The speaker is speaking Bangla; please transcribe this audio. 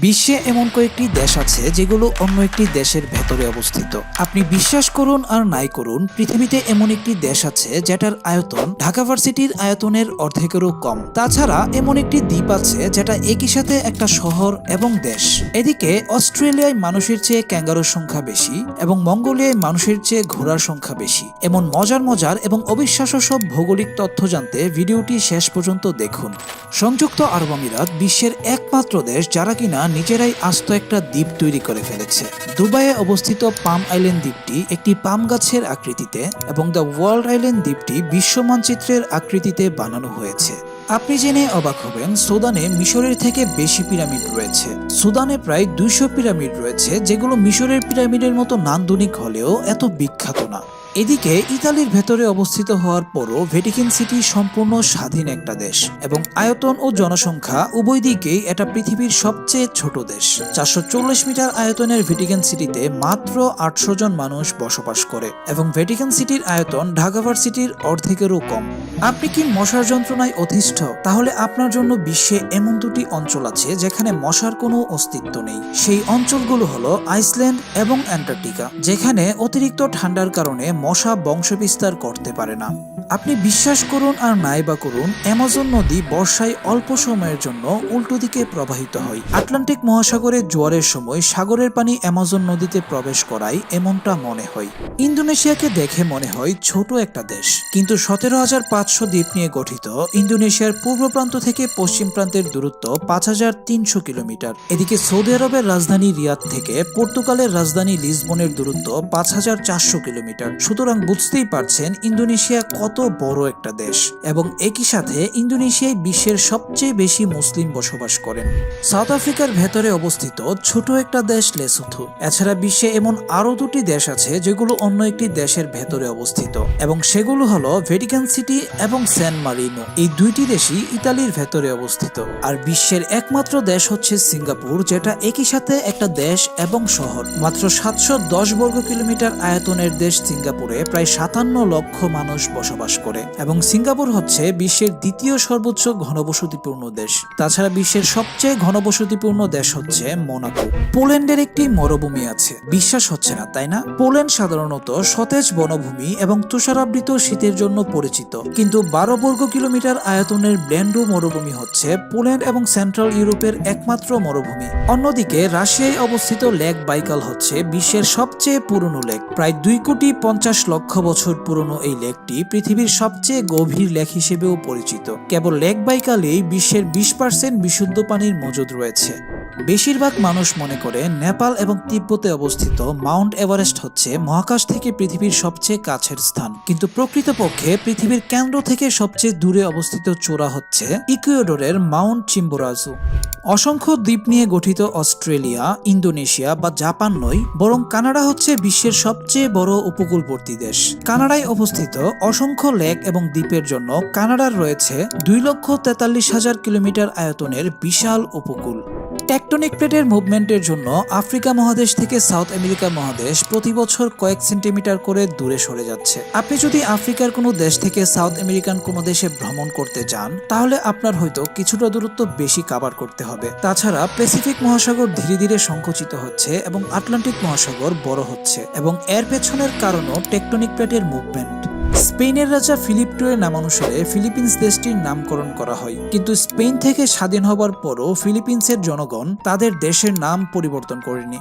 বিশ্বে এমন কয়েকটি দেশ আছে যেগুলো অন্য একটি দেশের ভেতরে অবস্থিত। আপনি বিশ্বাস করুন আর নাই করুন, পৃথিবীতে এমন একটি দেশ আছে যেটার আয়তন ঢাকা ভার্সিটির আয়তনের অর্ধেকেরও কম। তাছাড়া এমন একটি দ্বীপ আছে যেটা একই সাথে একটা শহর এবং দেশ। এদিকে অস্ট্রেলিয়ায় মানুষের চেয়ে ক্যাঙ্গারুর সংখ্যা বেশি এবং মঙ্গোলিয়ায় মানুষের চেয়ে ঘোড়ার সংখ্যা বেশি। এমন মজার এবং অবিশ্বাস্য সব ভৌগোলিক তথ্য জানতে ভিডিওটি শেষ পর্যন্ত দেখুন। সংযুক্ত আরব আমিরাত বিশ্বের একমাত্র দেশ যারা কিনা নিজেরাই আস্ত একটা দ্বীপ তৈরি করে ফেলেছে। দুবাইয়ে অবস্থিত পাম আইল্যান্ড দ্বীপটি একটি পাম গাছের আকৃতিতে এবং দ্য ওয়ার্ল্ড আইল্যান্ড দ্বীপটি বিশ্ব মানচিত্রের আকৃতিতে বানানো হয়েছে। আপনি জেনে অবাক হবেন, সুদানে মিশরের থেকে বেশি পিরামিড রয়েছে। সুদানে প্রায় 200 পিরামিড রয়েছে, যেগুলো মিশরের পিরামিডের মতো নান্দনিক হলেও এত বিখ্যাত না। এদিকে ইতালির ভেতরে অবস্থিত হওয়ার পরও ভ্যাটিকান সিটি সম্পূর্ণ স্বাধীন একটা দেশ এবং আয়তন ও জনসংখ্যা উভয় দিকেই এটা পৃথিবীর সবচেয়ে ছোট দেশ। 440 মিটার আয়তনের ভ্যাটিকান সিটিতে মাত্র 800 জন মানুষ বসবাস করে এবং ভ্যাটিকান সিটির আয়তন ঢাকা ভার্সিটির অর্ধেকেরও কম। আপনি কি মশার যন্ত্রণায় অতিষ্ঠ? তাহলে আপনার জন্য বিশ্বে এমন দুটি অঞ্চল আছে যেখানে মশার কোনো অস্তিত্ব নেই। সেই অঞ্চলগুলো হলো আইসল্যান্ড এবং অ্যান্টার্কটিকা, যেখানে অতিরিক্ত ঠান্ডার কারণে মশা বংশবিস্তার করতে পারে না। আপনি বিশ্বাস করুন আর নাই বা করুন, অ্যামাজন নদী বর্ষায় অল্প সময়ের জন্য উল্টো দিকে প্রবাহিত হয়। আটলান্টিক মহাসাগরে জোয়ারের সময় সাগরের পানি অ্যামাজন নদীতে প্রবেশ করায় এমনটা মনে হয়। ইন্দোনেশিয়াকে দেখে মনে হয় ছোট একটা দেশ, কিন্তু 17,500 দ্বীপ নিয়ে গঠিত ইন্দোনেশিয়ার পূর্ব প্রান্ত থেকে পশ্চিম প্রান্তের দূরত্ব 5,300 কিলোমিটার। এদিকে সৌদি আরবের রাজধানী রিয়াদ থেকে পর্তুগালের রাজধানী লিসবনের দূরত্ব 5,400 কিলোমিটার। সুতরাং বুঝতেই পারছেন ইন্দোনেশিয়া কত বড় একটা দেশ এবং একই সাথে ইন্দোনেশিয়ায় বিশ্বের সবচেয়ে বেশি মুসলিম বসবাস করেন। সাউথ আফ্রিকার ভেতরে অবস্থিত ছোট একটা দেশ লেসোথো। এছাড়া বিশ্বে এমন আরো দুটি দেশ আছে যেগুলো অন্য একটি দেশের ভেতরে অবস্থিত এবং সেগুলো হলো ভ্যাটিকান সিটি এবং সেন মারিনো। এই দুইটি দেশই ইতালির ভেতরে অবস্থিত। আর বিশ্বের একমাত্র দেশ হচ্ছে সিঙ্গাপুর, যেটা একই সাথে একটা দেশ এবং শহর। মাত্র 710 বর্গ কিলোমিটার আয়তনের দেশ সিঙ্গাপুরে প্রায় 57 লক্ষ মানুষ বসবাস করে এবং সিঙ্গাপুর হচ্ছে বিশ্বের দ্বিতীয় সর্বোচ্চ ঘনবসতিপূর্ণ দেশ। তাছাড়া বিশ্বের সবচেয়ে ঘনবসতিপূর্ণ দেশ হচ্ছে মোনাকো। পোল্যান্ডের একটি মরুভূমি আছে, বিশ্বাস হচ্ছে না তাই না? পোল্যান্ড সাধারণত সতেজ বনভূমি এবং তুষারাবৃত শীতের জন্য পরিচিত, কিন্তু 12 বর্গ কিলোমিটার আয়তনের ব্ল্যান্ডো মরুভূমি হচ্ছে পোল্যান্ড এবং সেন্ট্রাল ইউরোপের একমাত্র মরুভূমি। অন্যদিকে রাশিয়ায় অবস্থিত লেক বাইকাল হচ্ছে বিশ্বের সবচেয়ে পুরনো লেক। প্রায় 2,50,00,000 বছর পুরনো এই লেকটি পৃথিবীর সবচেয়ে গভীর লেক হিসেবেও পরিচিত। কেবল লেক বাইকালেই বিশ্বের 20% বিশুদ্ধ পানির মজুদ রয়েছে। বেশিরভাগ মানুষ মনে করে নেপাল এবং তিব্বতে অবস্থিত মাউন্ট এভারেস্ট হচ্ছে মহাকাশ থেকে পৃথিবীর সবচেয়ে কাছের স্থান, কিন্তু প্রকৃতপক্ষে পৃথিবীর কেন্দ্র থেকে সবচেয়ে দূরে অবস্থিত চূড়া হচ্ছে ইকুয়েডরের মাউন্ট চিম্বোরাজু। অসংখ্য দ্বীপ নিয়ে গঠিত অস্ট্রেলিয়া, ইন্দোনেশিয়া বা জাপান নয়, বরং কানাডা হচ্ছে বিশ্বের সবচেয়ে বড় উপকূলবর্তী দেশ। কানাডায় অবস্থিত অসংখ্য লেক এবং দ্বীপের জন্য কানাডার রয়েছে 2,43,000 কিলোমিটার আয়তনের বিশাল উপকূল। টেকটনিক প্লেটের মুভমেন্টের জন্য আফ্রিকা মহাদেশ থেকে সাউথ আমেরিকা মহাদেশ প্রতি বছর কয়েক সেন্টিমিটার করে দূরে সরে যাচ্ছে। আপনি যদি আফ্রিকার কোনো দেশ থেকে সাউথ আমেরিকান কোনো দেশে ভ্রমণ করতে যান, তাহলে আপনার হয়তো কিছুটা দূরত্ব বেশি কভার করতে হবে। তাছাড়া প্যাসিফিক মহাসাগর ধীরে ধীরে সংকুচিত হচ্ছে এবং আটলান্টিক মহাসাগর বড় হচ্ছে এবং এর পেছনের কারণও টেকটনিক প্লেটের মুভমেন্ট। স্পেনের রাজা ফিলিপ II নামানুসারে ফিলিপিন্স দেশটির নামকরণ করা হয়, কিন্তু স্পেন থেকে স্বাধীন হবার পরও ফিলিপিন্সের জনগণ তাদের দেশের নাম পরিবর্তন করেনি।